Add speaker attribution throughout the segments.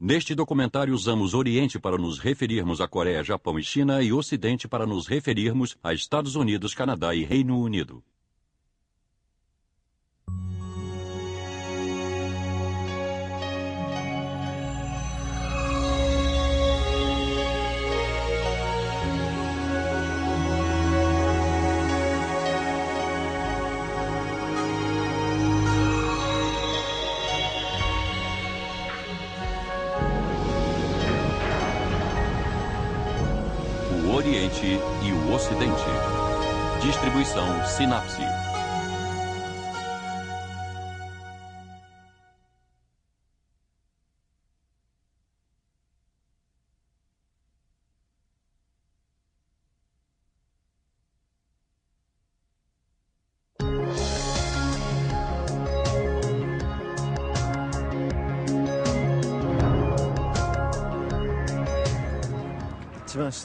Speaker 1: Neste documentário usamos Oriente para nos referirmos a Coreia, Japão e China e Ocidente para nos referirmos a Estados Unidos, Canadá e Reino Unido. O Oriente e o Ocidente. Distribuição Sinapse.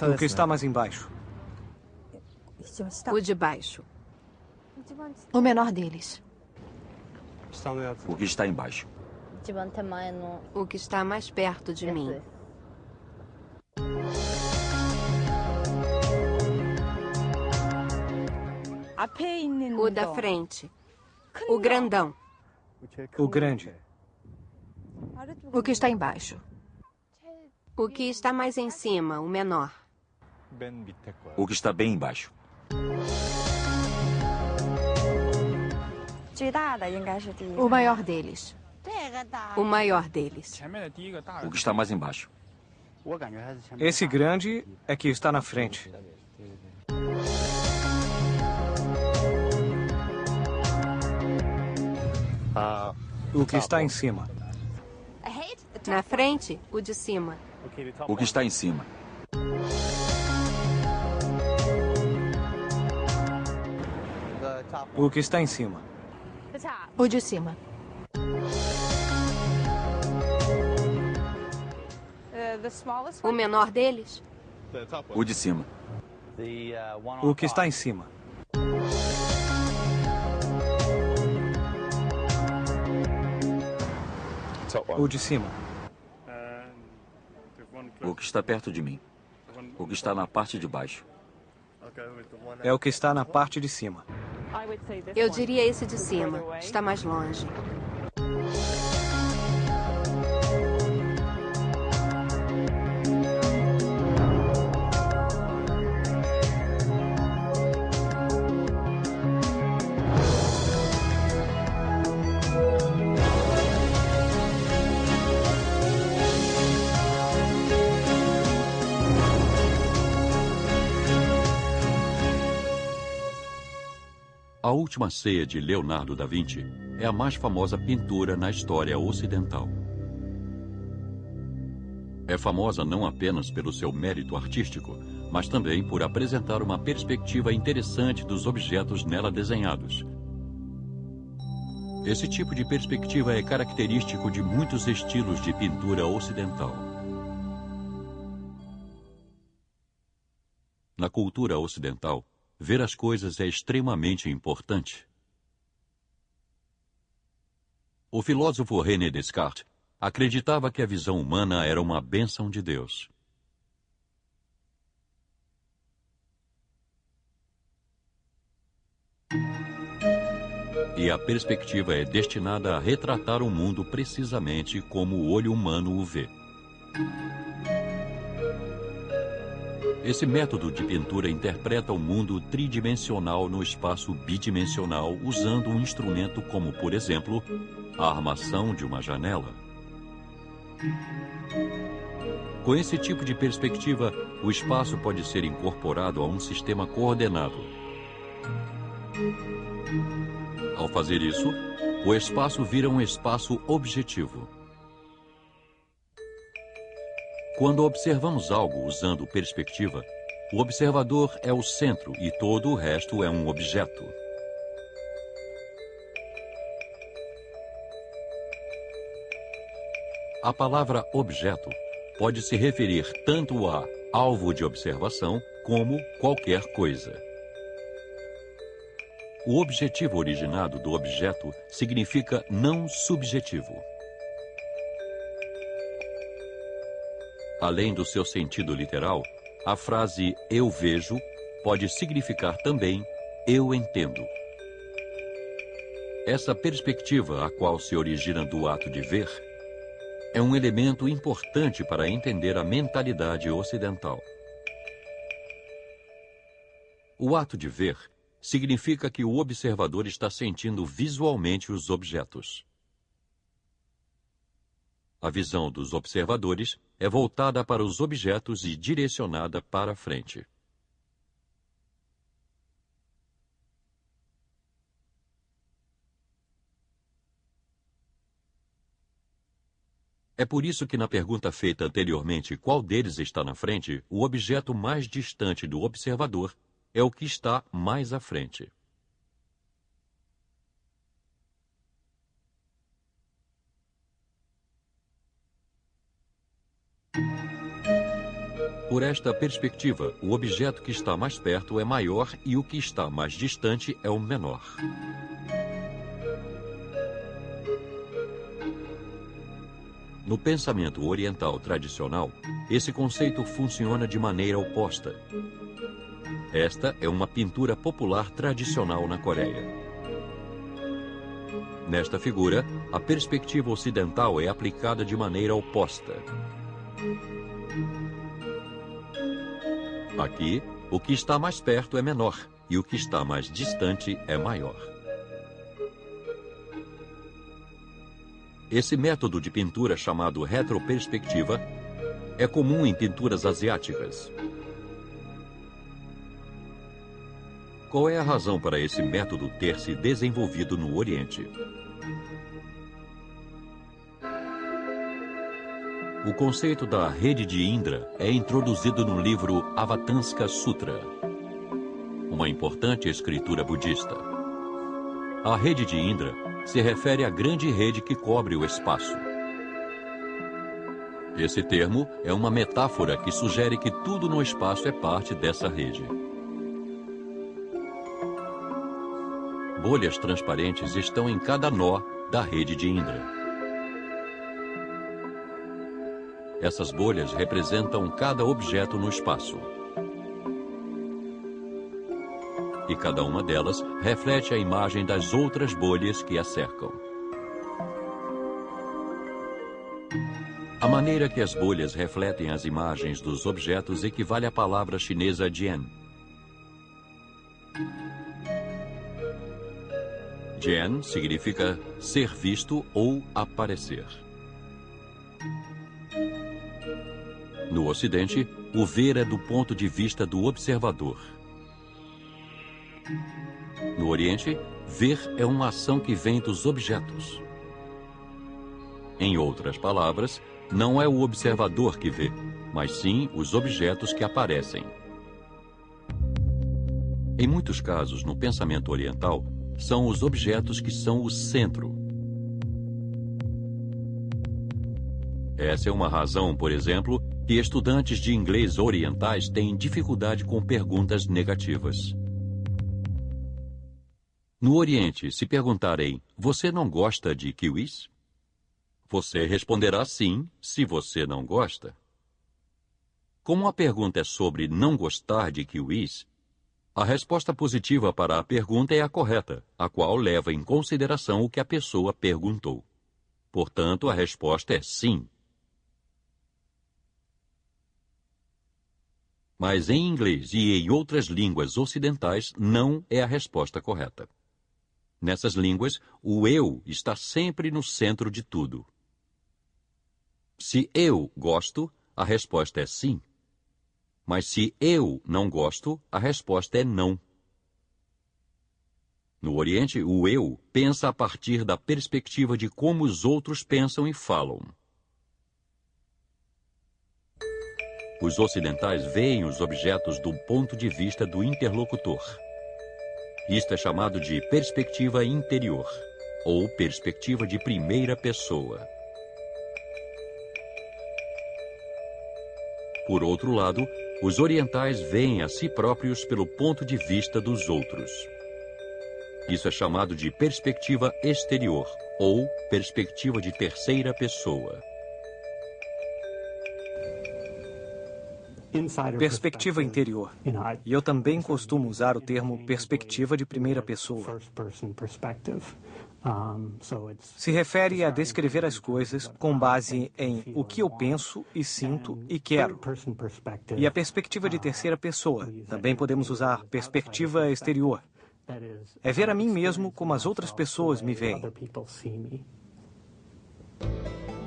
Speaker 2: O que está mais embaixo?
Speaker 3: O de baixo.
Speaker 4: O menor deles.
Speaker 5: O que está embaixo?
Speaker 3: O que está mais perto de mim. O da frente. O grandão.
Speaker 2: O grande.
Speaker 4: O que está embaixo.
Speaker 3: O que está mais em cima, o menor.
Speaker 5: O que está bem embaixo?
Speaker 4: O maior deles.
Speaker 3: O maior deles.
Speaker 5: O que está mais embaixo?
Speaker 2: Esse grande é que está na frente. O que está em cima.
Speaker 3: Na frente, o de cima.
Speaker 5: O que está em cima?
Speaker 2: O que está em cima.
Speaker 4: O de cima.
Speaker 3: O menor deles.
Speaker 5: O de cima.
Speaker 2: O que está em cima. O de cima.
Speaker 5: O que está perto de mim. O que está na parte de baixo.
Speaker 2: É o que está na parte de cima.
Speaker 3: Eu diria esse de cima. Está mais longe.
Speaker 1: A Última Ceia de Leonardo da Vinci é a mais famosa pintura na história ocidental. É famosa não apenas pelo seu mérito artístico, mas também por apresentar uma perspectiva interessante dos objetos nela desenhados. Esse tipo de perspectiva é característico de muitos estilos de pintura ocidental. Na cultura ocidental, ver as coisas é extremamente importante. O filósofo René Descartes acreditava que a visão humana era uma bênção de Deus. E a perspectiva é destinada a retratar o mundo precisamente como o olho humano o vê. Esse método de pintura interpreta o mundo tridimensional no espaço bidimensional usando um instrumento como, por exemplo, a armação de uma janela. Com esse tipo de perspectiva, o espaço pode ser incorporado a um sistema coordenado. Ao fazer isso, o espaço vira um espaço objetivo. Quando observamos algo usando perspectiva, o observador é o centro e todo o resto é um objeto. A palavra objeto pode se referir tanto a alvo de observação como qualquer coisa. O objetivo originado do objeto significa não subjetivo. Além do seu sentido literal, a frase "eu vejo" pode significar também "eu entendo". Essa perspectiva, a qual se origina do ato de ver, é um elemento importante para entender a mentalidade ocidental. O ato de ver significa que o observador está sentindo visualmente os objetos. A visão dos observadores é voltada para os objetos e direcionada para a frente. É por isso que na pergunta feita anteriormente, qual deles está na frente, o objeto mais distante do observador é o que está mais à frente. Por esta perspectiva, o objeto que está mais perto é maior e o que está mais distante é o menor. No pensamento oriental tradicional, esse conceito funciona de maneira oposta. Esta é uma pintura popular tradicional na Coreia. Nesta figura, a perspectiva ocidental é aplicada de maneira oposta. Aqui, o que está mais perto é menor e o que está mais distante é maior. Esse método de pintura chamado retroperspectiva é comum em pinturas asiáticas. Qual é a razão para esse método ter se desenvolvido no Oriente? O conceito da rede de Indra é introduzido no livro Avatanska Sutra, uma importante escritura budista. A rede de Indra se refere à grande rede que cobre o espaço. Esse termo é uma metáfora que sugere que tudo no espaço é parte dessa rede. Bolhas transparentes estão em cada nó da rede de Indra. Essas bolhas representam cada objeto no espaço. E cada uma delas reflete a imagem das outras bolhas que a cercam. A maneira que as bolhas refletem as imagens dos objetos equivale à palavra chinesa jian. Jian significa ser visto ou aparecer. No Ocidente, o ver é do ponto de vista do observador. No Oriente, ver é uma ação que vem dos objetos. Em outras palavras, não é o observador que vê, mas sim os objetos que aparecem. Em muitos casos, no pensamento oriental, são os objetos que são o centro. Essa é uma razão, por exemplo, que estudantes de inglês orientais têm dificuldade com perguntas negativas. No Oriente, se perguntarem, você não gosta de kiwis? Você responderá sim, se você não gosta. Como a pergunta é sobre não gostar de kiwis, a resposta positiva para a pergunta é a correta, a qual leva em consideração o que a pessoa perguntou. Portanto, a resposta é sim. Mas em inglês e em outras línguas ocidentais, não é a resposta correta. Nessas línguas, o eu está sempre no centro de tudo. Se eu gosto, a resposta é sim. Mas se eu não gosto, a resposta é não. No Oriente, o eu pensa a partir da perspectiva de como os outros pensam e falam. Os ocidentais veem os objetos do ponto de vista do interlocutor. Isto é chamado de perspectiva interior, ou perspectiva de primeira pessoa. Por outro lado, os orientais veem a si próprios pelo ponto de vista dos outros. Isso é chamado de perspectiva exterior, ou perspectiva de terceira pessoa.
Speaker 2: Perspectiva interior. E eu também costumo usar o termo perspectiva de primeira pessoa. Se refere a descrever as coisas com base em o que eu penso e sinto e quero. E a perspectiva de terceira pessoa. Também podemos usar perspectiva exterior. É ver a mim mesmo como as outras pessoas me veem.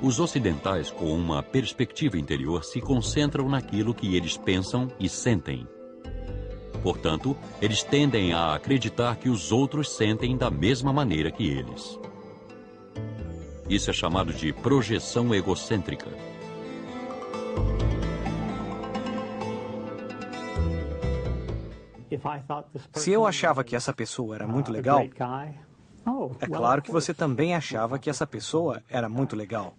Speaker 1: Os ocidentais, com uma perspectiva interior, se concentram naquilo que eles pensam e sentem. Portanto, eles tendem a acreditar que os outros sentem da mesma maneira que eles. Isso é chamado de projeção egocêntrica.
Speaker 2: Se eu achava que essa pessoa era muito legal, é claro que você também achava que essa pessoa era muito legal.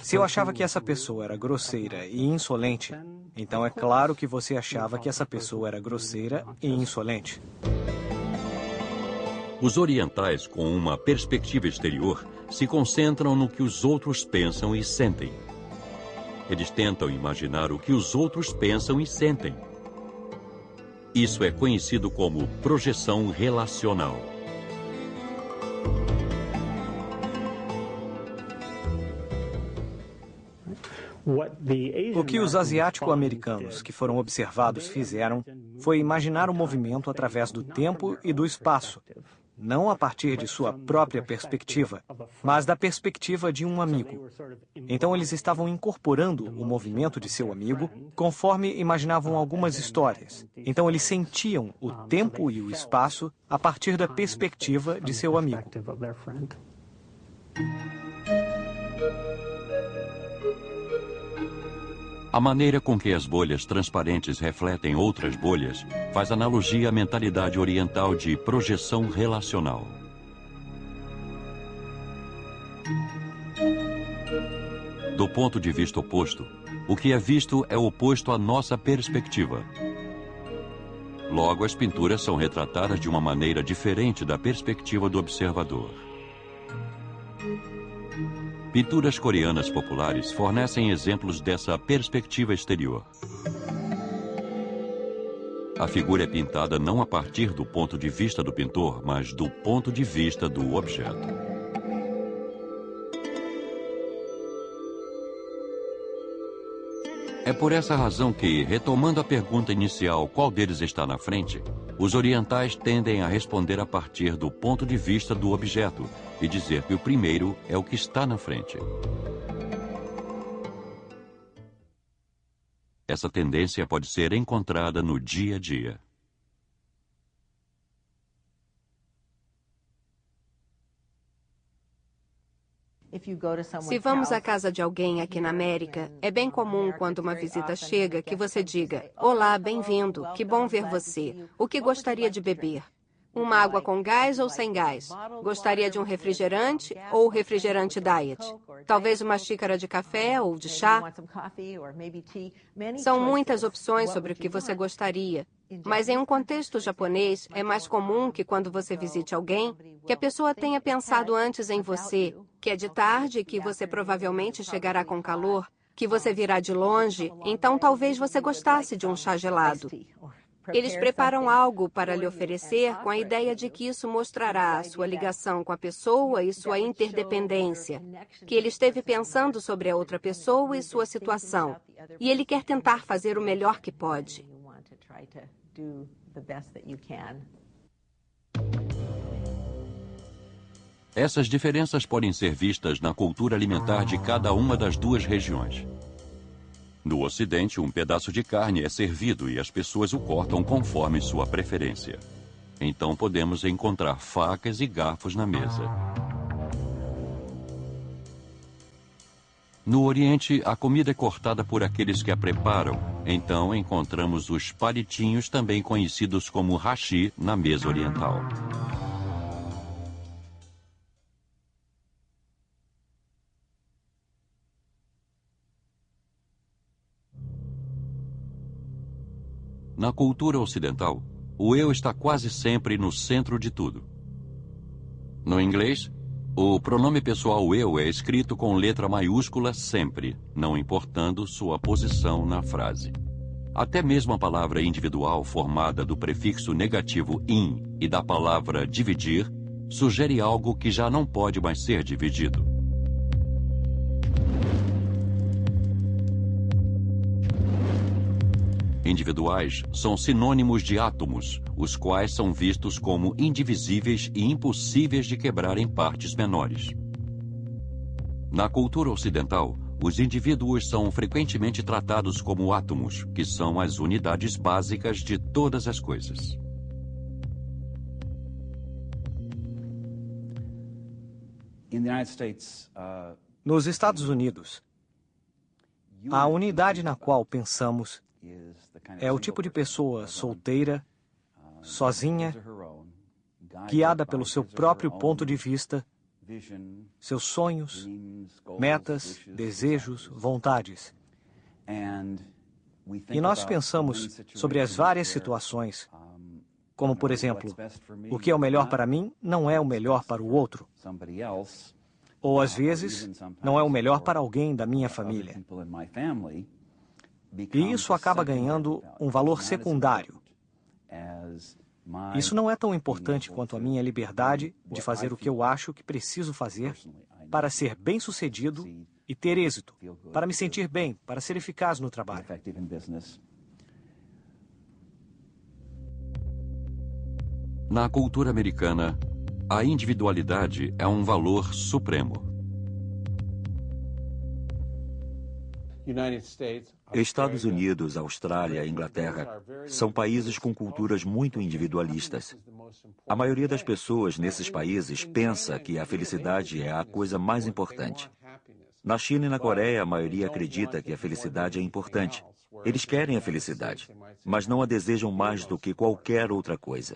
Speaker 2: Se eu achava que essa pessoa era grosseira e insolente, então é claro que você achava que essa pessoa era grosseira e insolente.
Speaker 1: Os orientais, com uma perspectiva exterior, se concentram no que os outros pensam e sentem. Eles tentam imaginar o que os outros pensam e sentem. Isso é conhecido como projeção relacional.
Speaker 2: O que os asiático-americanos que foram observados fizeram foi imaginar o movimento através do tempo e do espaço, não a partir de sua própria perspectiva, mas da perspectiva de um amigo. Então eles estavam incorporando o movimento de seu amigo conforme imaginavam algumas histórias. Então eles sentiam o tempo e o espaço a partir da perspectiva de seu amigo.
Speaker 1: A maneira com que as bolhas transparentes refletem outras bolhas faz analogia à mentalidade oriental de projeção relacional. Do ponto de vista oposto, o que é visto é oposto à nossa perspectiva. Logo, as pinturas são retratadas de uma maneira diferente da perspectiva do observador. Pinturas coreanas populares fornecem exemplos dessa perspectiva exterior. A figura é pintada não a partir do ponto de vista do pintor, mas do ponto de vista do objeto. É por essa razão que, retomando a pergunta inicial, qual deles está na frente, os orientais tendem a responder a partir do ponto de vista do objeto e dizer que o primeiro é o que está na frente. Essa tendência pode ser encontrada no dia a dia.
Speaker 3: Se vamos à casa de alguém aqui na América, é bem comum quando uma visita chega que você diga: "Olá, bem-vindo, que bom ver você. O que gostaria de beber? Uma água com gás ou sem gás? Gostaria de um refrigerante ou refrigerante diet? Talvez uma xícara de café ou de chá?" São muitas opções sobre o que você gostaria. Mas em um contexto japonês, é mais comum que quando você visite alguém, que a pessoa tenha pensado antes em você, que é de tarde, que você provavelmente chegará com calor, que você virá de longe, então talvez você gostasse de um chá gelado. Eles preparam algo para lhe oferecer com a ideia de que isso mostrará a sua ligação com a pessoa e sua interdependência, que ele esteve pensando sobre a outra pessoa e sua situação, e ele quer tentar fazer o melhor que pode.
Speaker 1: Essas diferenças podem ser vistas na cultura alimentar de cada uma das duas regiões. No Ocidente, um pedaço de carne é servido e as pessoas o cortam conforme sua preferência. Então podemos encontrar facas e garfos na mesa. No Oriente, a comida é cortada por aqueles que a preparam. Então encontramos os palitinhos, também conhecidos como hashi, na mesa oriental. Na cultura ocidental, o eu está quase sempre no centro de tudo. No inglês, o pronome pessoal eu é escrito com letra maiúscula sempre, não importando sua posição na frase. Até mesmo a palavra individual, formada do prefixo negativo in e da palavra dividir, sugere algo que já não pode mais ser dividido. Individuais são sinônimos de átomos, os quais são vistos como indivisíveis e impossíveis de quebrar em partes menores. Na cultura ocidental, os indivíduos são frequentemente tratados como átomos, que são as unidades básicas de todas as coisas.
Speaker 2: Nos Estados Unidos, a unidade na qual pensamos é o tipo de pessoa solteira, sozinha, guiada pelo seu próprio ponto de vista, seus sonhos, metas, desejos, vontades. E nós pensamos sobre as várias situações, como, por exemplo, o que é o melhor para mim não é o melhor para o outro. Ou, às vezes, não é o melhor para alguém da minha família. E isso acaba ganhando um valor secundário. Isso não é tão importante quanto a minha liberdade de fazer o que eu acho que preciso fazer para ser bem-sucedido e ter êxito, para me sentir bem, para ser eficaz no trabalho.
Speaker 1: Na cultura americana, a individualidade é um valor supremo.
Speaker 5: Estados Unidos, Austrália e Inglaterra são países com culturas muito individualistas. A maioria das pessoas nesses países pensa que a felicidade é a coisa mais importante. Na China e na Coreia, a maioria acredita que a felicidade é importante. Eles querem a felicidade, mas não a desejam mais do que qualquer outra coisa.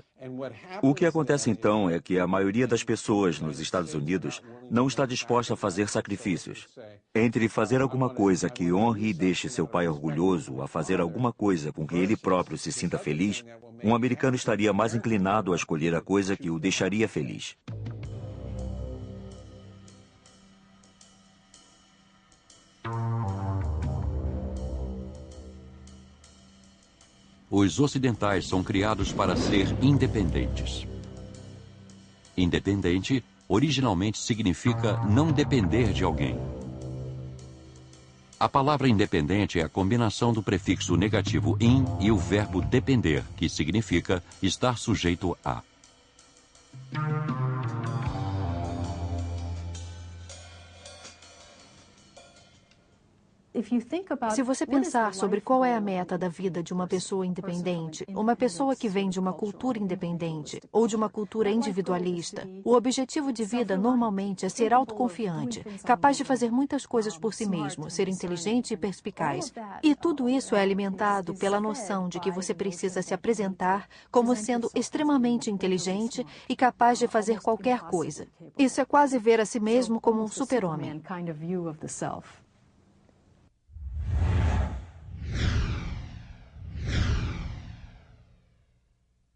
Speaker 5: O que acontece então é que a maioria das pessoas nos Estados Unidos não está disposta a fazer sacrifícios. Entre fazer alguma coisa que honre e deixe seu pai orgulhoso, a fazer alguma coisa com que ele próprio se sinta feliz, um americano estaria mais inclinado a escolher a coisa que o deixaria feliz.
Speaker 1: Os ocidentais são criados para ser independentes. Independente, originalmente significa não depender de alguém. A palavra independente é a combinação do prefixo negativo in e o verbo depender, que significa estar sujeito a.
Speaker 4: Se você pensar sobre qual é a meta da vida de uma pessoa independente, uma pessoa que vem de uma cultura independente ou de uma cultura individualista, o objetivo de vida normalmente é ser autoconfiante, capaz de fazer muitas coisas por si mesmo, ser inteligente e perspicaz. E tudo isso é alimentado pela noção de que você precisa se apresentar como sendo extremamente inteligente e capaz de fazer qualquer coisa. Isso é quase ver a si mesmo como um super-homem.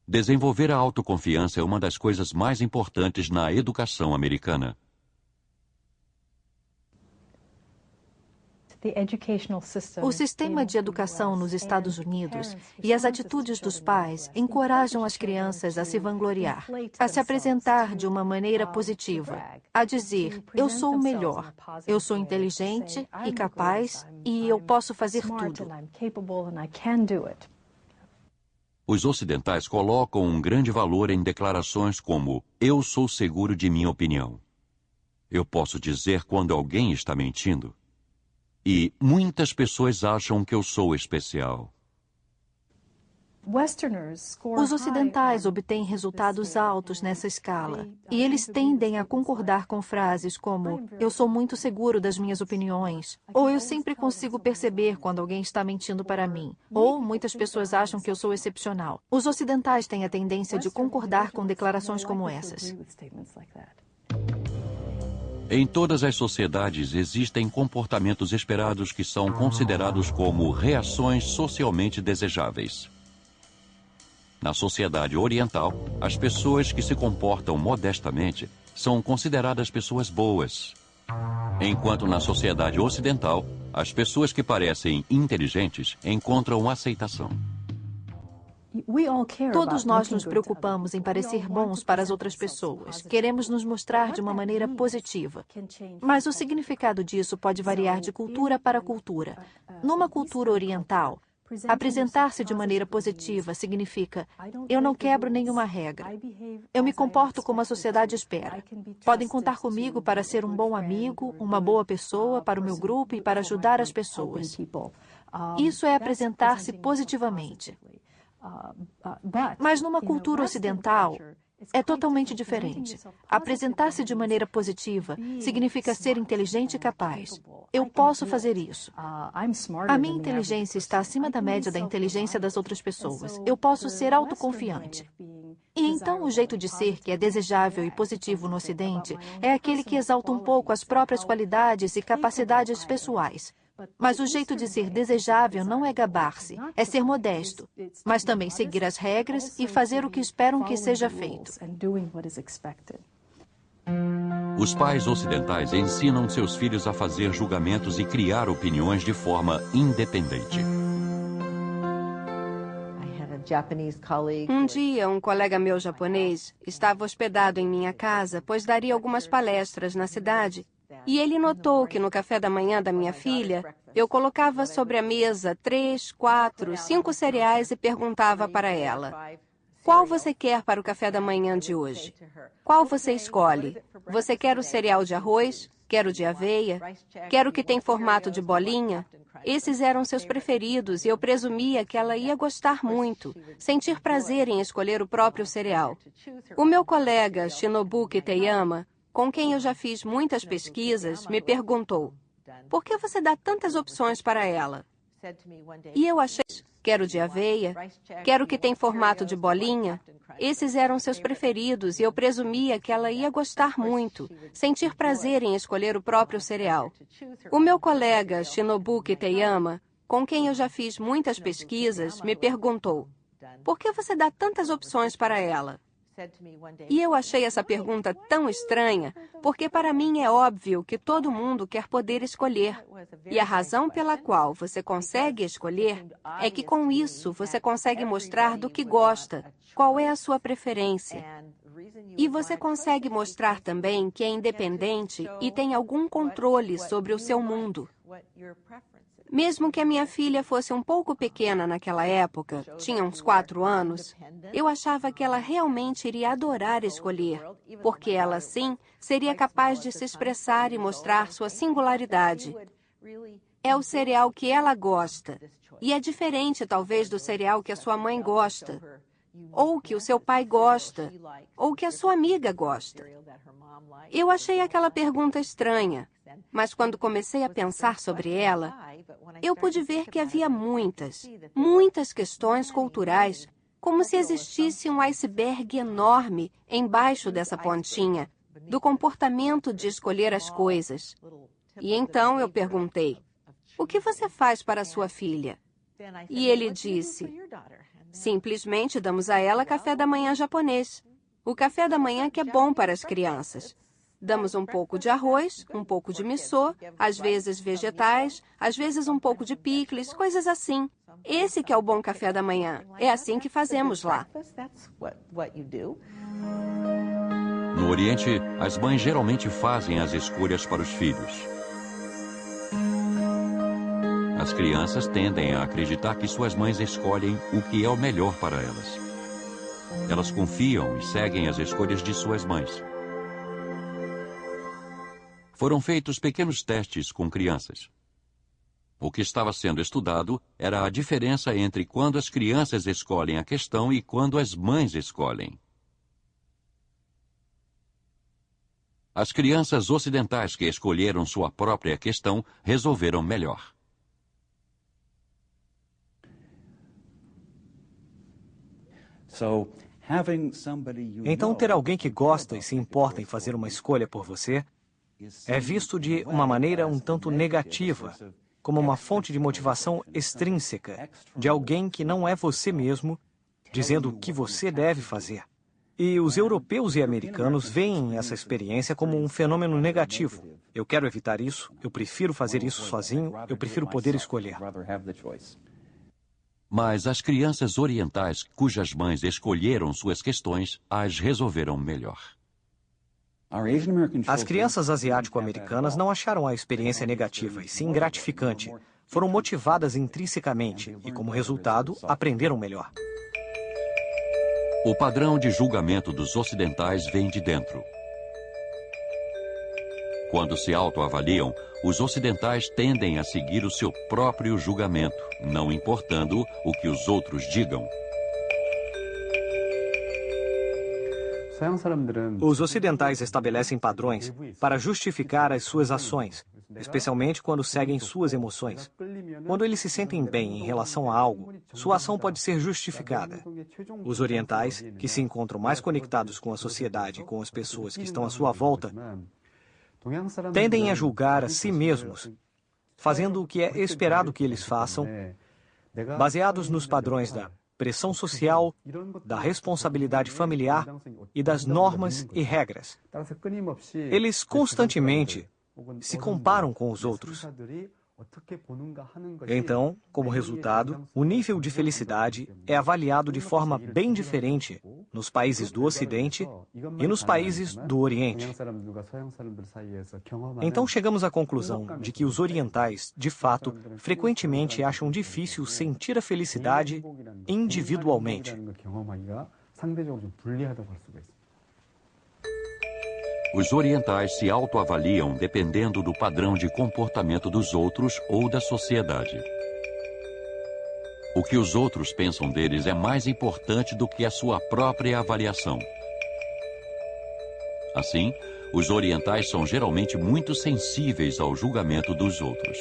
Speaker 1: Desenvolver a autoconfiança é uma das coisas mais importantes na educação americana.
Speaker 4: O sistema de educação nos Estados Unidos e as atitudes dos pais encorajam as crianças a se vangloriar, a se apresentar de uma maneira positiva, a dizer, eu sou o melhor, eu sou inteligente e capaz e eu posso fazer tudo.
Speaker 1: Os ocidentais colocam um grande valor em declarações como eu sou seguro de minha opinião. Eu posso dizer quando alguém está mentindo. E muitas pessoas acham que eu sou especial.
Speaker 4: Os ocidentais obtêm resultados altos nessa escala, e eles tendem a concordar com frases como eu sou muito seguro das minhas opiniões, ou eu sempre consigo perceber quando alguém está mentindo para mim, ou muitas pessoas acham que eu sou excepcional. Os ocidentais têm a tendência de concordar com declarações como essas.
Speaker 1: Em todas as sociedades existem comportamentos esperados que são considerados como reações socialmente desejáveis. Na sociedade oriental, as pessoas que se comportam modestamente são consideradas pessoas boas, enquanto na sociedade ocidental, As pessoas que parecem inteligentes encontram aceitação.
Speaker 4: Todos nós nos preocupamos em parecer bons para as outras pessoas. Queremos nos mostrar de uma maneira positiva. Mas o significado disso pode variar de cultura para cultura. Numa cultura oriental, apresentar-se de maneira positiva significa: eu não quebro nenhuma regra. Eu me comporto como a sociedade espera. Podem contar comigo para ser um bom amigo, uma boa pessoa para o meu grupo e para ajudar as pessoas. Isso é apresentar-se positivamente. Mas numa cultura ocidental, é totalmente diferente. Apresentar-se de maneira positiva significa ser inteligente e capaz. Eu posso fazer isso. A minha inteligência está acima da média da inteligência das outras pessoas. Eu posso ser autoconfiante. E então o jeito de ser que é desejável e positivo no Ocidente é aquele que exalta um pouco as próprias qualidades e capacidades pessoais. Mas o jeito de ser desejável não é gabar-se, é ser modesto, mas também seguir as regras e fazer o que esperam que seja feito.
Speaker 1: Os pais ocidentais ensinam seus filhos a fazer julgamentos e criar opiniões de forma independente.
Speaker 3: Um dia, um colega meu japonês estava hospedado em minha casa, pois daria algumas palestras na cidade. E ele notou que no café da manhã da minha filha, eu colocava sobre a mesa 3, 4, 5 cereais e perguntava para ela: qual você quer para o café da manhã de hoje? Qual você escolhe? Você quer o cereal de arroz? Quer o de aveia? Quer o que tem formato de bolinha? Esses eram seus preferidos e eu presumia que ela ia gostar muito, sentir prazer em escolher o próprio cereal. O meu colega, Shinobu Kiteyama, com quem eu já fiz muitas pesquisas, me perguntou: por que você dá tantas opções para ela? E eu achei: quero de aveia, quero que tem formato de bolinha. Esses eram seus preferidos e eu presumia que ela ia gostar muito, sentir prazer em escolher o próprio cereal. O meu colega, Shinobu Kiteyama, com quem eu já fiz muitas pesquisas, me perguntou: por que você dá tantas opções para ela? E eu achei essa pergunta tão estranha, porque para mim é óbvio que todo mundo quer poder escolher. E a razão pela qual você consegue escolher é que com isso você consegue mostrar do que gosta, qual é a sua preferência. E você consegue mostrar também que é independente e tem algum controle sobre o seu mundo. Mesmo que a minha filha fosse um pouco pequena naquela época, tinha uns 4 anos, eu achava que ela realmente iria adorar escolher, porque ela, sim, seria capaz de se expressar e mostrar sua singularidade. É o cereal que ela gosta, e é diferente, talvez, do cereal que a sua mãe gosta, ou que o seu pai gosta, ou que a sua amiga gosta. Eu achei aquela pergunta estranha, mas quando comecei a pensar sobre ela, eu pude ver que havia muitas questões culturais, como se existisse um iceberg enorme embaixo dessa pontinha, do comportamento de escolher as coisas. E então eu perguntei: o que você faz para a sua filha? E ele disse: simplesmente damos a ela café da manhã japonês. O café da manhã que é bom para as crianças. Damos um pouco de arroz, um pouco de miso, às vezes vegetais, às vezes um pouco de picles, coisas assim. Esse que é o bom café da manhã. É assim que fazemos lá.
Speaker 1: No Oriente, as mães geralmente fazem as escolhas para os filhos. As crianças tendem a acreditar que suas mães escolhem o que é o melhor para elas. Elas confiam e seguem as escolhas de suas mães. Foram feitos pequenos testes com crianças. O que estava sendo estudado era a diferença entre quando as crianças escolhem a questão e quando as mães escolhem. As crianças ocidentais que escolheram sua própria questão resolveram melhor.
Speaker 2: Então, ter alguém que gosta e se importa em fazer uma escolha por você é visto de uma maneira um tanto negativa, como uma fonte de motivação extrínseca de alguém que não é você mesmo, dizendo o que você deve fazer. E os europeus e americanos veem essa experiência como um fenômeno negativo. Eu quero evitar isso, eu prefiro fazer isso sozinho, eu prefiro poder escolher.
Speaker 1: Mas as crianças orientais cujas mães escolheram suas questões as resolveram melhor.
Speaker 2: As crianças asiático-americanas não acharam a experiência negativa, e sim gratificante. Foram motivadas intrinsecamente e, como resultado, aprenderam melhor.
Speaker 1: O padrão de julgamento dos ocidentais vem de dentro. Quando se autoavaliam, os ocidentais tendem a seguir o seu próprio julgamento, não importando o que os outros digam.
Speaker 2: Os ocidentais estabelecem padrões para justificar as suas ações, especialmente quando seguem suas emoções. Quando eles se sentem bem em relação a algo, sua ação pode ser justificada. Os orientais, que se encontram mais conectados com a sociedade e com as pessoas que estão à sua volta, tendem a julgar a si mesmos, fazendo o que é esperado que eles façam, baseados nos padrões da pressão social, da responsabilidade familiar e das normas e regras. Eles constantemente se comparam com os outros. Então, como resultado, o nível de felicidade é avaliado de forma bem diferente nos países do Ocidente e nos países do Oriente. Então chegamos à conclusão de que os orientais, de fato, frequentemente acham difícil sentir a felicidade individualmente.
Speaker 1: Os orientais se autoavaliam dependendo do padrão de comportamento dos outros ou da sociedade. O que os outros pensam deles é mais importante do que a sua própria avaliação. Assim, os orientais são geralmente muito sensíveis ao julgamento dos outros.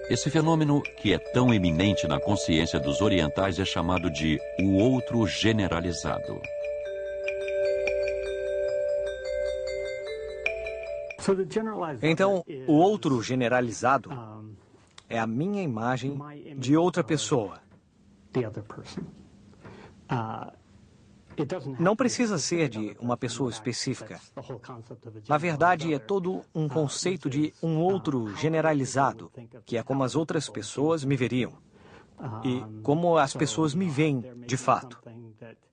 Speaker 1: Esse fenômeno, que é tão eminente na consciência dos orientais, é chamado de o outro generalizado.
Speaker 2: Então, o outro generalizado é a minha imagem de outra pessoa. Não precisa ser de uma pessoa específica. Na verdade, é todo um conceito de um outro generalizado, que é como as outras pessoas me veriam e como as pessoas me veem de fato.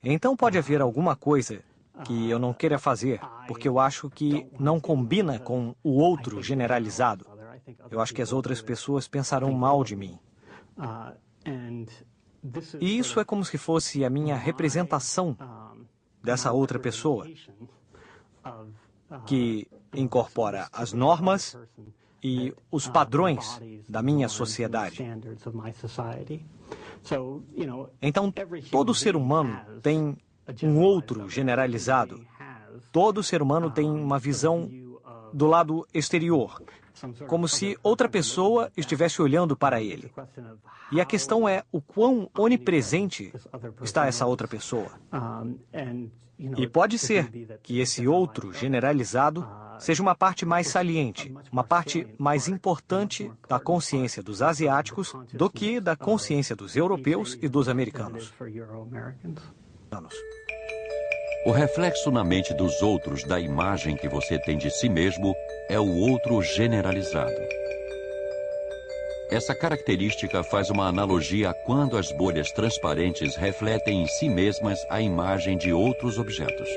Speaker 2: Então pode haver alguma coisa que eu não queira fazer, porque eu acho que não combina com o outro generalizado. Eu acho que as outras pessoas pensarão mal de mim. E isso é como se fosse a minha representação dessa outra pessoa, que incorpora as normas e os padrões da minha sociedade. Então, todo ser humano tem um outro generalizado. Todo ser humano tem uma visão do lado exterior, como se outra pessoa estivesse olhando para ele. E a questão é o quão onipresente está essa outra pessoa. E pode ser que esse outro generalizado seja uma parte mais saliente, uma parte mais importante da consciência dos asiáticos do que da consciência dos europeus e dos americanos.
Speaker 1: O reflexo na mente dos outros da imagem que você tem de si mesmo é o outro generalizado. Essa característica faz uma analogia a quando as bolhas transparentes refletem em si mesmas a imagem de outros objetos.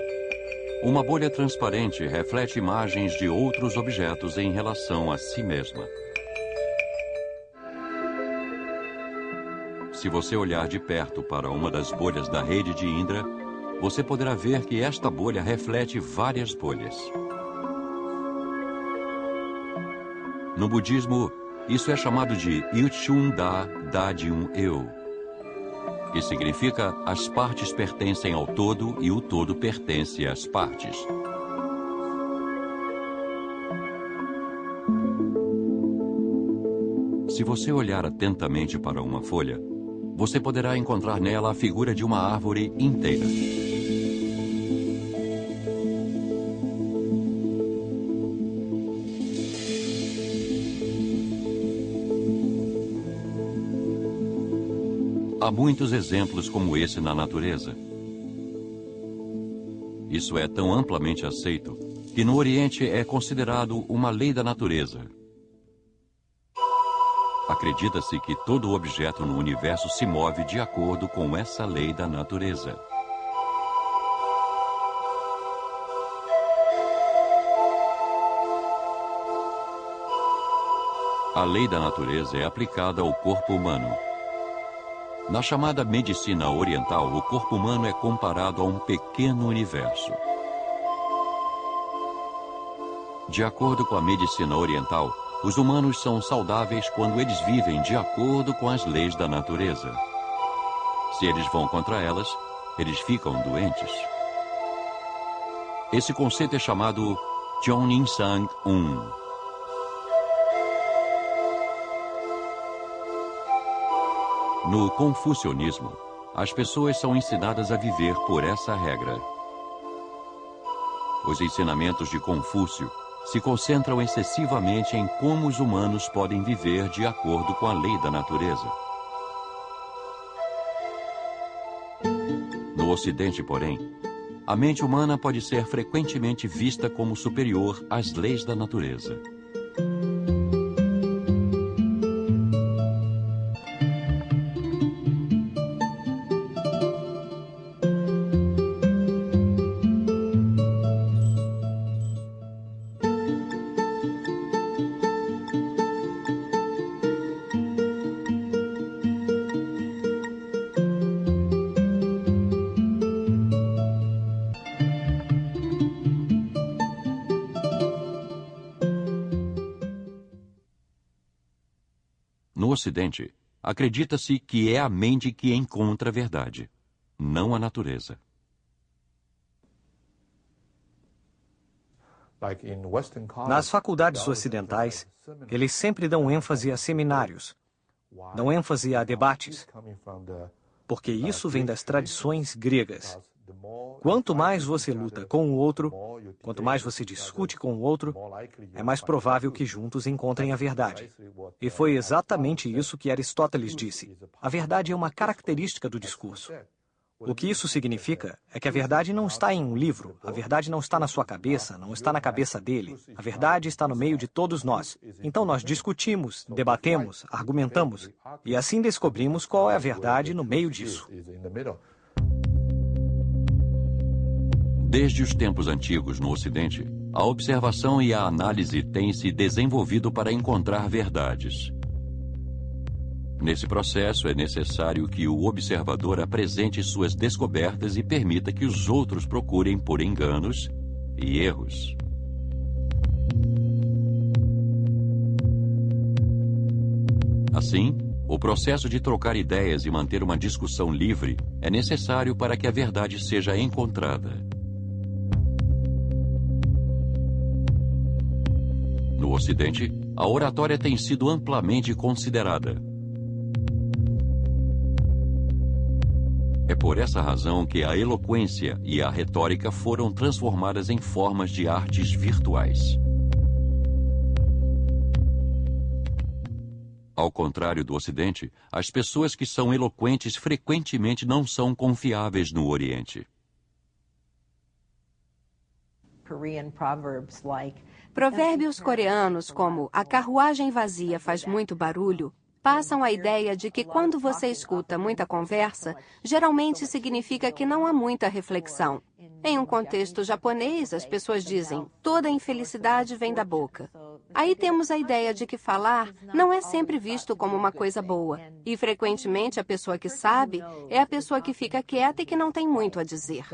Speaker 1: Uma bolha transparente reflete imagens de outros objetos em relação a si mesma. Se você olhar de perto para uma das bolhas da rede de Indra, você poderá ver que esta bolha reflete várias bolhas. No budismo, isso é chamado de Yuchun-da Da-dyun-eu, que significa as partes pertencem ao todo e o todo pertence às partes. Se você olhar atentamente para uma folha, você poderá encontrar nela a figura de uma árvore inteira. Há muitos exemplos como esse na natureza. isso é tão amplamente aceito que no Oriente é considerado uma lei da natureza. Acredita-se que todo objeto no universo se move de acordo com essa lei da natureza. A lei da natureza é aplicada ao corpo humano. Na chamada medicina oriental, o corpo humano é comparado a um pequeno universo. De acordo com a medicina oriental, os humanos são saudáveis quando eles vivem de acordo com as leis da natureza. Se eles vão contra elas, eles ficam doentes. Esse conceito é chamado Joninsang-un. No confucionismo, as pessoas são ensinadas a viver por essa regra. Os ensinamentos de Confúcio se concentram excessivamente em como os humanos podem viver de acordo com a lei da natureza. No Ocidente, porém, a mente humana pode ser frequentemente vista como superior às leis da natureza. No Ocidente, acredita-se que é a mente que encontra a verdade, não a natureza.
Speaker 2: Nas faculdades ocidentais, eles sempre dão ênfase a seminários, dão ênfase a debates, porque isso vem das tradições gregas. Quanto mais você luta com o outro, quanto mais você discute com o outro, é mais provável que juntos encontrem a verdade. E foi exatamente isso que Aristóteles disse. A verdade é uma característica do discurso. O que isso significa é que a verdade não está em um livro, a verdade não está na sua cabeça, não está na cabeça dele. A verdade está no meio de todos nós. Então nós discutimos, debatemos, argumentamos, e assim descobrimos qual é a verdade no meio disso.
Speaker 1: Desde os tempos antigos no Ocidente, a observação e a análise têm se desenvolvido para encontrar verdades. Nesse processo, é necessário que o observador apresente suas descobertas e permita que os outros procurem por enganos e erros. Assim, o processo de trocar ideias e manter uma discussão livre é necessário para que a verdade seja encontrada. No Ocidente, a oratória tem sido amplamente considerada. É por essa razão que a eloquência e a retórica foram transformadas em formas de artes virtuais. Ao contrário do Ocidente, as pessoas que são eloquentes frequentemente não são confiáveis no Oriente.
Speaker 3: Provérbios coreanos como "a carruagem vazia faz muito barulho" passam a ideia de que quando você escuta muita conversa, geralmente significa que não há muita reflexão. Em um contexto japonês, as pessoas dizem, toda infelicidade vem da boca. Aí temos a ideia de que falar não é sempre visto como uma coisa boa. E, frequentemente, a pessoa que sabe é a pessoa que fica quieta e que não tem muito a dizer.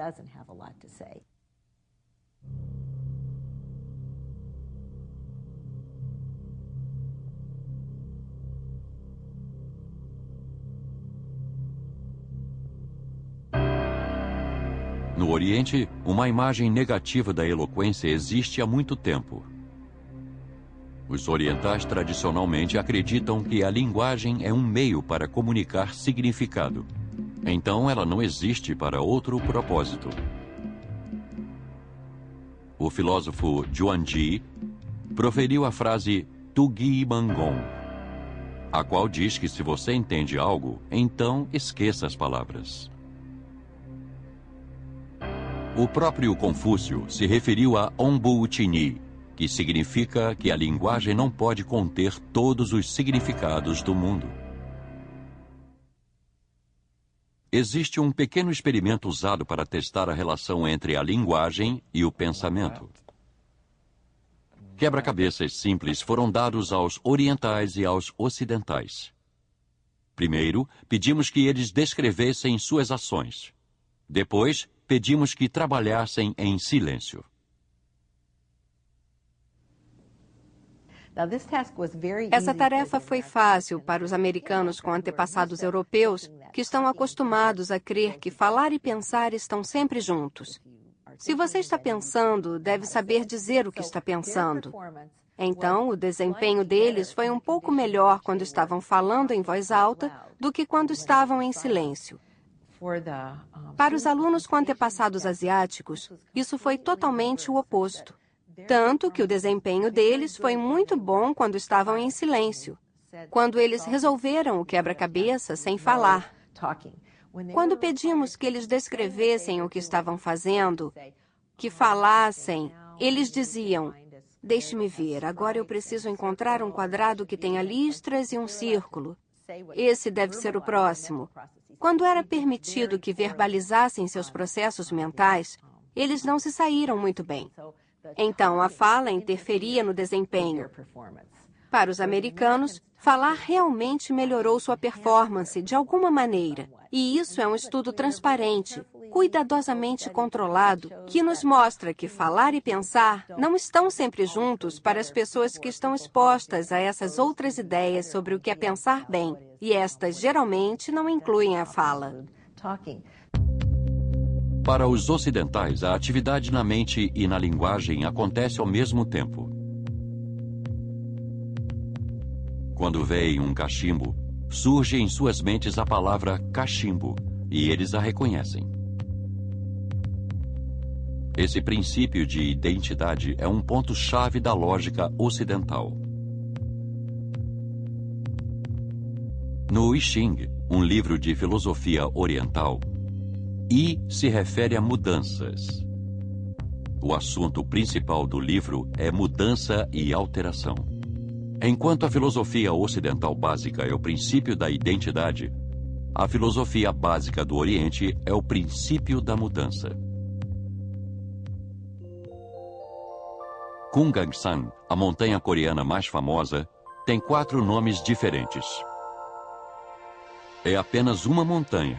Speaker 1: No Oriente, uma imagem negativa da eloquência existe há muito tempo. Os orientais tradicionalmente acreditam que a linguagem é um meio para comunicar significado. Então, ela não existe para outro propósito. O filósofo Zhuangzi proferiu a frase Tugi Bangon, a qual diz que se você entende algo, então esqueça as palavras. O próprio Confúcio se referiu a Onbu-Chini, que significa que a linguagem não pode conter todos os significados do mundo. Existe um pequeno experimento usado para testar a relação entre a linguagem e o pensamento. Quebra-cabeças simples foram dados aos orientais e aos ocidentais. Primeiro, pedimos que eles descrevessem suas ações. Depois, pedimos que trabalhassem em silêncio.
Speaker 3: Essa tarefa foi fácil para os americanos com antepassados europeus que estão acostumados a crer que falar e pensar estão sempre juntos. Se você está pensando, deve saber dizer o que está pensando. Então, o desempenho deles foi um pouco melhor quando estavam falando em voz alta do que quando estavam em silêncio. Para os alunos com antepassados asiáticos, isso foi totalmente o oposto. Tanto que o desempenho deles foi muito bom quando estavam em silêncio, quando eles resolveram o quebra-cabeça sem falar. Quando pedimos que eles descrevessem o que estavam fazendo, que falassem, eles diziam: "Deixe-me ver, agora eu preciso encontrar um quadrado que tenha listras e um círculo. Esse deve ser o próximo." Quando era permitido que verbalizassem seus processos mentais, eles não se saíram muito bem. Então, a fala interferia no desempenho. Para os americanos, falar realmente melhorou sua performance de alguma maneira. E isso é um estudo transparente, cuidadosamente controlado, que nos mostra que falar e pensar não estão sempre juntos para as pessoas que estão expostas a essas outras ideias sobre o que é pensar bem. E estas geralmente não incluem a fala.
Speaker 1: Para os ocidentais, a atividade na mente e na linguagem acontece ao mesmo tempo. Quando veem um cachimbo, surge em suas mentes a palavra cachimbo, e eles a reconhecem. Esse princípio de identidade é um ponto-chave da lógica ocidental. No I Ching, um livro de filosofia oriental, I se refere a mudanças. O assunto principal do livro é mudança e alteração. Enquanto a filosofia ocidental básica é o princípio da identidade, a filosofia básica do Oriente é o princípio da mudança. Kumgangsan, a montanha coreana mais famosa, tem 4 nomes diferentes. É apenas uma montanha,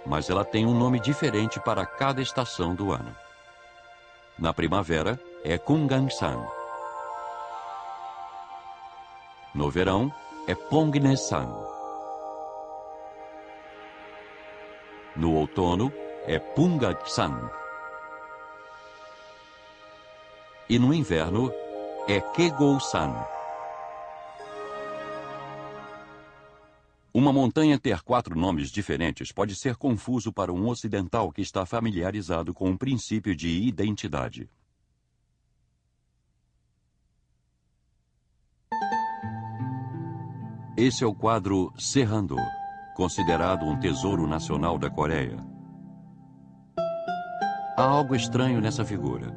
Speaker 1: mas ela tem um nome diferente para cada estação do ano. Na primavera, é Kumgangsan. No verão, é Pongnesan. No outono, é Pungaksan. E no inverno, é Kegosan. Uma montanha ter 4 nomes diferentes pode ser confuso para um ocidental que está familiarizado com o princípio de identidade. Esse é o quadro Serrando, considerado um tesouro nacional da Coreia. Há algo estranho nessa figura.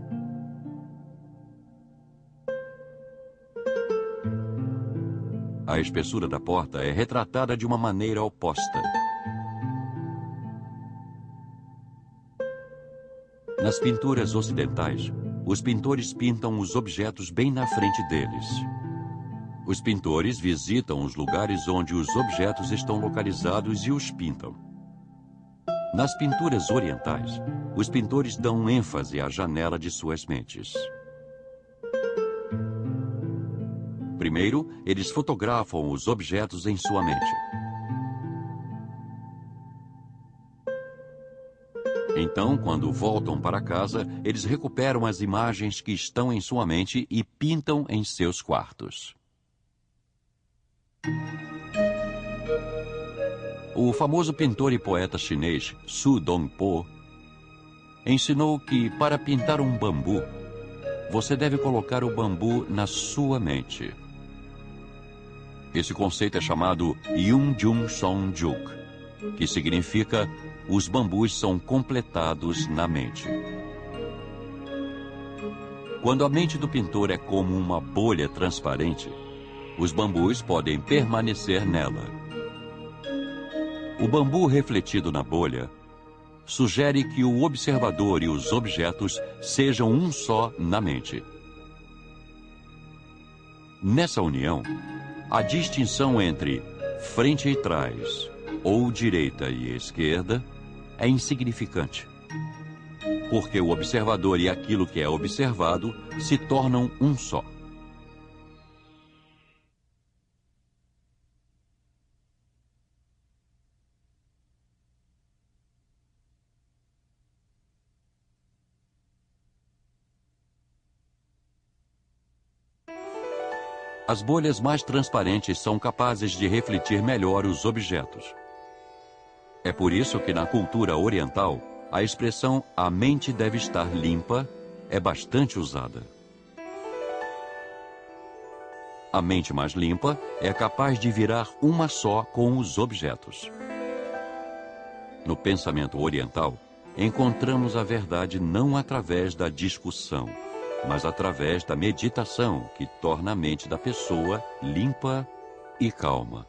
Speaker 1: A espessura da porta é retratada de uma maneira oposta. Nas pinturas ocidentais, os pintores pintam os objetos bem na frente deles. Os pintores visitam os lugares onde os objetos estão localizados e os pintam. Nas pinturas orientais, os pintores dão ênfase à janela de suas mentes. Primeiro, eles fotografam os objetos em sua mente. Então, quando voltam para casa, eles recuperam as imagens que estão em sua mente e pintam em seus quartos. O famoso pintor e poeta chinês Su Dongpo ensinou que, para pintar um bambu, você deve colocar o bambu na sua mente. Esse conceito é chamado Yungjung Songjuk, que significa os bambus são completados na mente. Quando a mente do pintor é como uma bolha transparente, os bambus podem permanecer nela. O bambu refletido na bolha sugere que o observador e os objetos sejam um só na mente. Nessa união, a distinção entre frente e trás, ou direita e esquerda, é insignificante, porque o observador e aquilo que é observado se tornam um só. As bolhas mais transparentes são capazes de refletir melhor os objetos. É por isso que na cultura oriental, a expressão "a mente deve estar limpa" é bastante usada. A mente mais limpa é capaz de virar uma só com os objetos. No pensamento oriental, encontramos a verdade não através da discussão, mas através da meditação, que torna a mente da pessoa limpa e calma.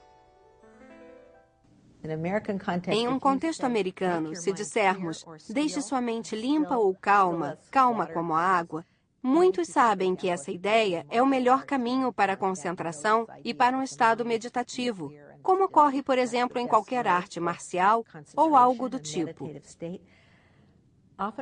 Speaker 3: Em um contexto americano, se dissermos, deixe sua mente limpa ou calma, calma como a água, muitos sabem que essa ideia é o melhor caminho para a concentração e para um estado meditativo, como ocorre, por exemplo, em qualquer arte marcial ou algo do tipo.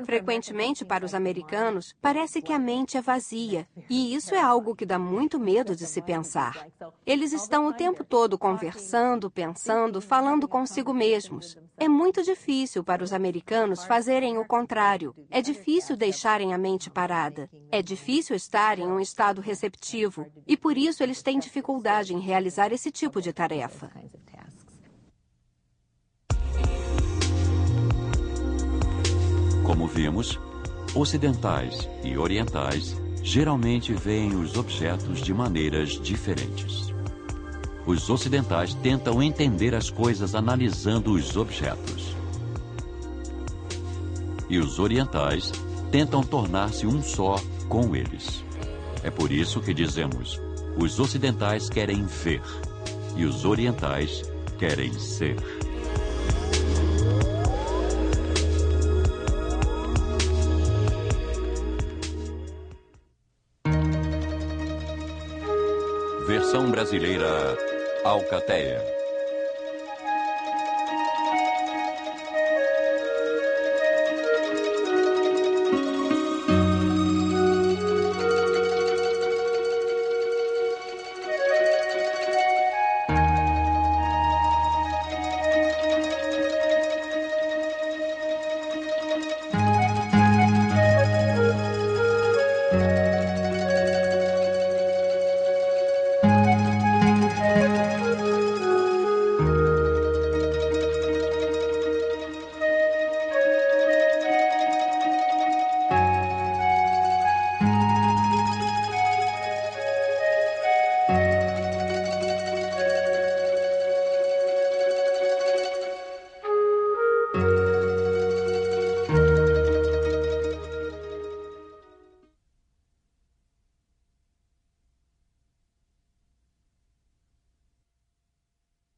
Speaker 3: Frequentemente, para os americanos, parece que a mente é vazia, e isso é algo que dá muito medo de se pensar. Eles estão o tempo todo conversando, pensando, falando consigo mesmos. É muito difícil para os americanos fazerem o contrário. É difícil deixarem a mente parada. É difícil estar em um estado receptivo, e por isso eles têm dificuldade em realizar esse tipo de tarefa.
Speaker 1: Como vimos, ocidentais e orientais geralmente veem os objetos de maneiras diferentes. Os ocidentais tentam entender as coisas analisando os objetos. E os orientais tentam tornar-se um só com eles. É por isso que dizemos, os ocidentais querem ver e os orientais querem ser. Versão brasileira Alcateia.